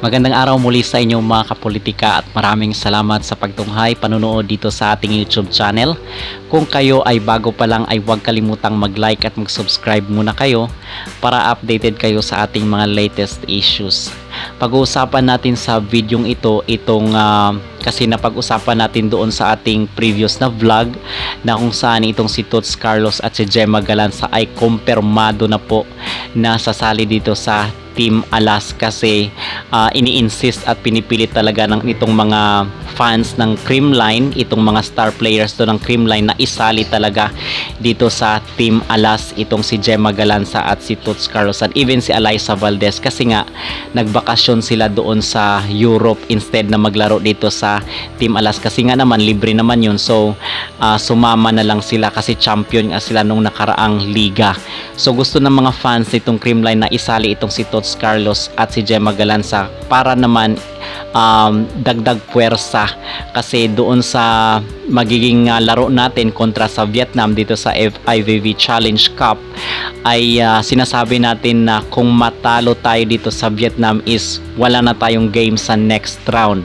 Magandang araw muli sa inyong mga kapolitika at maraming salamat sa pagtunghay panonood dito sa ating YouTube channel. Kung kayo ay bago pa lang ay huwag kalimutang mag-like at mag-subscribe muna kayo para updated kayo sa ating mga latest issues. Pag-uusapan natin sa videong ito kasi napag-usapan natin doon sa ating previous na vlog na kung saan itong si Toots Carlos at si Gemma Galanza ay kumpirmado na po na sasali dito sa Team Alas kasi ini-insist at pinipilit talaga ng itong mga fans ng Creamline, itong mga star players doon ng Creamline na isali talaga dito sa Team Alas itong si Gemma Galanza at si Toots Carlos at even si Alyssa Valdez kasi nga nagbakasyon sila doon sa Europe instead na maglaro dito sa Team Alas kasi nga naman libre naman yun, so sumama na lang sila kasi champion nga sila nung nakaraang liga. So gusto ng mga fans nitong Creamline na isali itong si Toots Carlos at si Gemma Galanza para naman dagdag puwersa kasi doon sa magiging laro natin kontra sa Vietnam dito sa FIVB Challenge Cup ay sinasabi natin na kung matalo tayo dito sa Vietnam is wala na tayong game sa next round.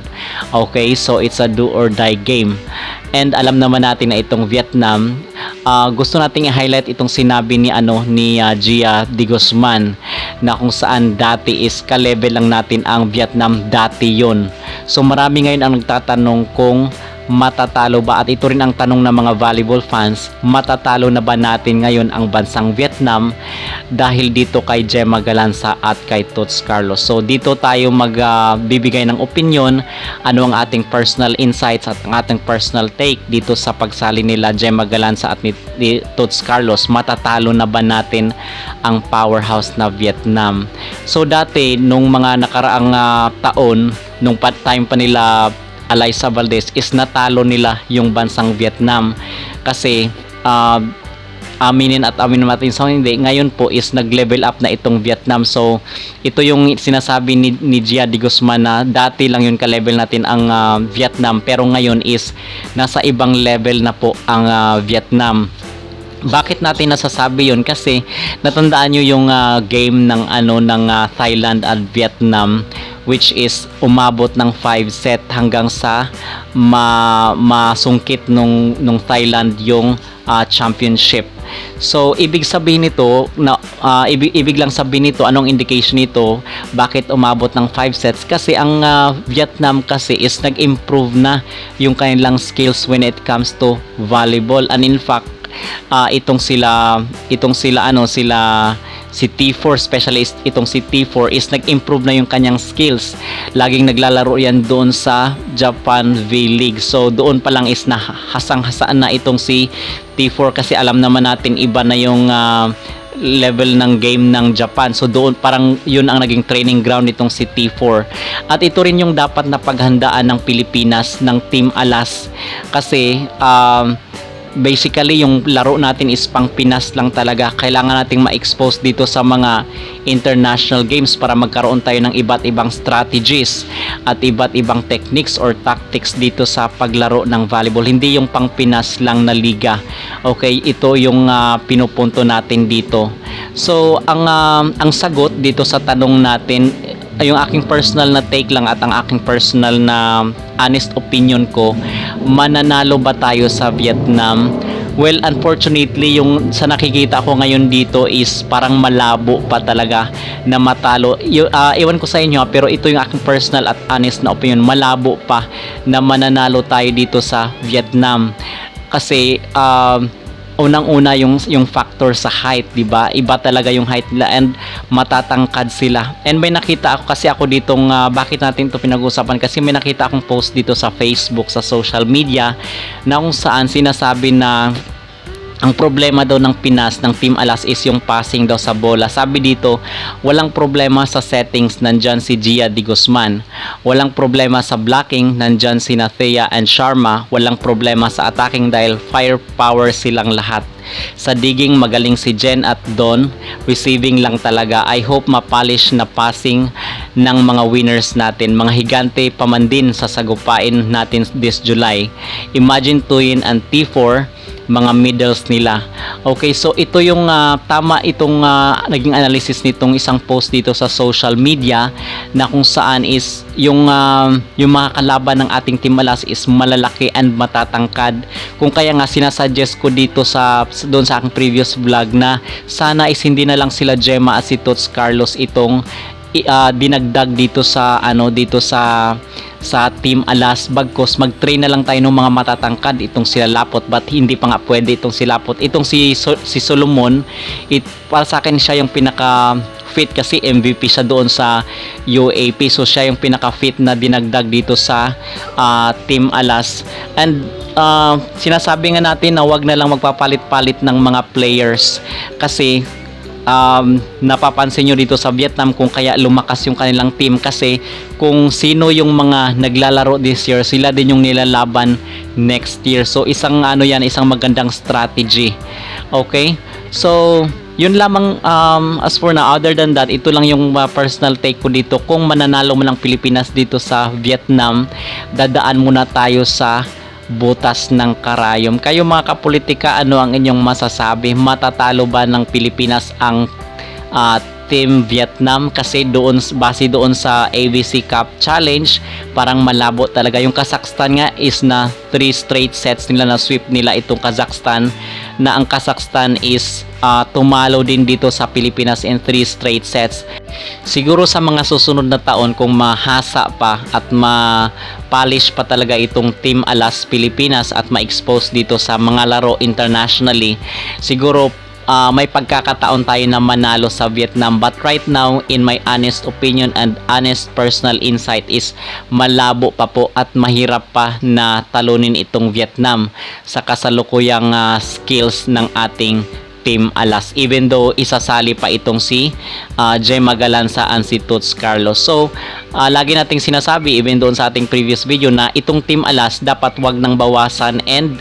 Okay, so it's a do or die game. And alam naman natin na itong Vietnam, gusto nating i-highlight itong sinabi ni Gia de Guzman na kung saan dati is ka-level lang natin ang Vietnam, dati yon. So marami ngayon ang nagtatanong kung matatalo ba, at ito rin ang tanong ng mga volleyball fans, matatalo na ba natin ngayon ang bansang Vietnam dahil dito kay Gemma Galanza at kay Toots Carlos. So dito tayo magbibigay ng opinion, ano ang ating personal insights at ang ating personal take dito sa pagsali nila Gemma Galanza at ni Toots Carlos. Matatalo na ba natin ang powerhouse na Vietnam? So dati nung mga nakaraang taon, nung time pa nila Alyssa Valdez is natalo nila yung bansang Vietnam kasi aminin natin so hindi, ngayon po is nag-level up na itong Vietnam. So ito yung sinasabi ni Gia de Guzman na dati lang yung ka-level natin ang Vietnam pero ngayon is nasa ibang level na po ang Vietnam. Bakit natin nasasabi yun? Kasi natandaan nyo yung game ng Thailand at Vietnam, which is umabot ng 5 set hanggang sa masungkit nung Thailand yung championship. So ibig sabihin nito na ibig lang sabihin nito, anong indication nito bakit umabot ng 5 sets? Kasi ang Vietnam kasi is nag-improve na yung kanilang skills when it comes to volleyball, and in fact itong sila si T4 specialist, itong si T4 is nag-improve na yung kanyang skills. Laging naglalaro yan doon sa Japan V-League. So doon pa lang is nahasang-hasaan na itong si T4 kasi alam naman natin iba na yung level ng game ng Japan. So doon parang yun ang naging training ground nitong si T4. At ito rin yung dapat na paghandaan ng Pilipinas, ng Team Alas, kasi basically yung laro natin is pang Pinas lang talaga. Kailangan nating ma-expose dito sa mga international games para magkaroon tayo ng iba't ibang strategies at iba't ibang techniques or tactics dito sa paglaro ng volleyball. Hindi yung pang Pinas lang na liga. Okay, ito yung pinupunto natin dito. So ang sagot dito sa tanong natin, yung aking personal na take lang at ang aking personal na honest opinion ko, mananalo ba tayo sa Vietnam? Well, unfortunately, yung sa nakikita ko ngayon dito is parang malabo pa talaga na matalo. Iwan ko sa inyo pero ito yung aking personal at honest na opinion, malabo pa na mananalo tayo dito sa Vietnam. Kasi unang-una yung factor sa height, 'di ba? Iba talaga yung height nila and matatangkad sila. And may nakita ako kasi ako ditong bakit natin 'to pinag-uusapan, kasi may nakita akong post dito sa Facebook, sa social media, na kung saan sinasabi na ang problema daw ng Pinas, ng Team Alas, is yung passing daw sa bola. Sabi dito, walang problema sa settings, nandyan si Gia de Guzman. Walang problema sa blocking, nandyan si Thea and Sharma. Walang problema sa attacking dahil firepower silang lahat. Sa digging, magaling si Jen at Don. Receiving lang talaga. I hope mapolish na passing ng mga winners natin. Mga higante pamandin sa sagupain natin this July. Imagine Tuyin and T4 mga middles nila. Okay, so ito yung tama itong naging analysis nitong isang post dito sa social media na kung saan is yung mga kalaban ng ating Team Alas is malalaki and matatangkad. Kung kaya nga sinasuggest ko dito doon sa aking previous vlog na sana is hindi na lang sila Gemma at si Tots Carlos itong dinagdag dito sa Team Alas, bagkos mag-train na lang tayo ng mga matatangkad itong sila Lapot, but hindi pa nga pwede itong si Lapot. Itong si Solomon, para sa akin siya yung pinaka fit kasi MVP siya doon sa UAP, so siya yung pinaka fit na dinagdag dito sa Team Alas. And sinasabi nga natin na wag na lang magpapalit-palit ng mga players kasi napapansin nyo dito sa Vietnam kung kaya lumakas yung kanilang team kasi kung sino yung mga naglalaro this year, sila din yung nilalaban next year. So isang isang magandang strategy. Okay, so yun lamang. As for na, other than that, ito lang yung personal take ko dito. Kung mananalo man ang Pilipinas dito sa Vietnam, dadaan muna tayo sa butas ng karayom. Kayo mga kapolitika, ano ang inyong masasabi? Matatalo ba ng Pilipinas ang Team Vietnam? Kasi base doon sa ABC Cup Challenge, parang malabo talaga. Yung Kazakhstan nga is na 3 straight sets nila na sweep nila itong Kazakhstan, na ang Kazakhstan is tumalo din dito sa Pilipinas in 3 straight sets. Siguro sa mga susunod na taon, kung mahasa pa at ma-polish pa talaga itong Team Alas Pilipinas at ma-expose dito sa mga laro internationally, siguro may pagkakataon tayo na manalo sa Vietnam. But right now, in my honest opinion and honest personal insight, is malabo pa po at mahirap pa na talunin itong Vietnam sa kasalukuyang skills ng ating Team Alas, even though isasali pa itong si Gemma Galanza and si Tots Carlos. So lagi nating sinasabi, even doon sa ating previous video, na itong Team Alas dapat wag nang bawasan, and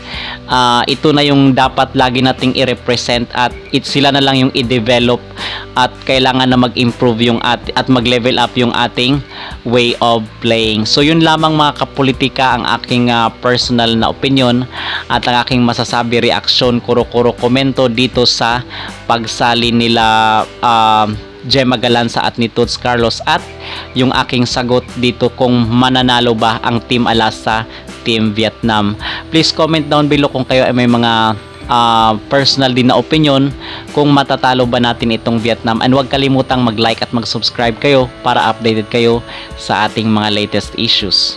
ito na yung dapat lagi nating i-represent, at sila na lang yung i-develop, at kailangan na mag-improve yung at mag-level up yung ating way of playing. So yun lamang mga kapolitika ang aking personal na opinion at ang aking masasabi, reaksyon, kuro-kuro komento dito sa pagsali nila Gemma Galanza at ni Tots Carlos, at yung aking sagot dito kung mananalo ba ang Team Alas sa Team Vietnam. Please comment down below kung kayo ay may mga personal din na opinion kung matatalo ba natin itong Vietnam, and huwag kalimutang mag-like at mag-subscribe kayo para updated kayo sa ating mga latest issues.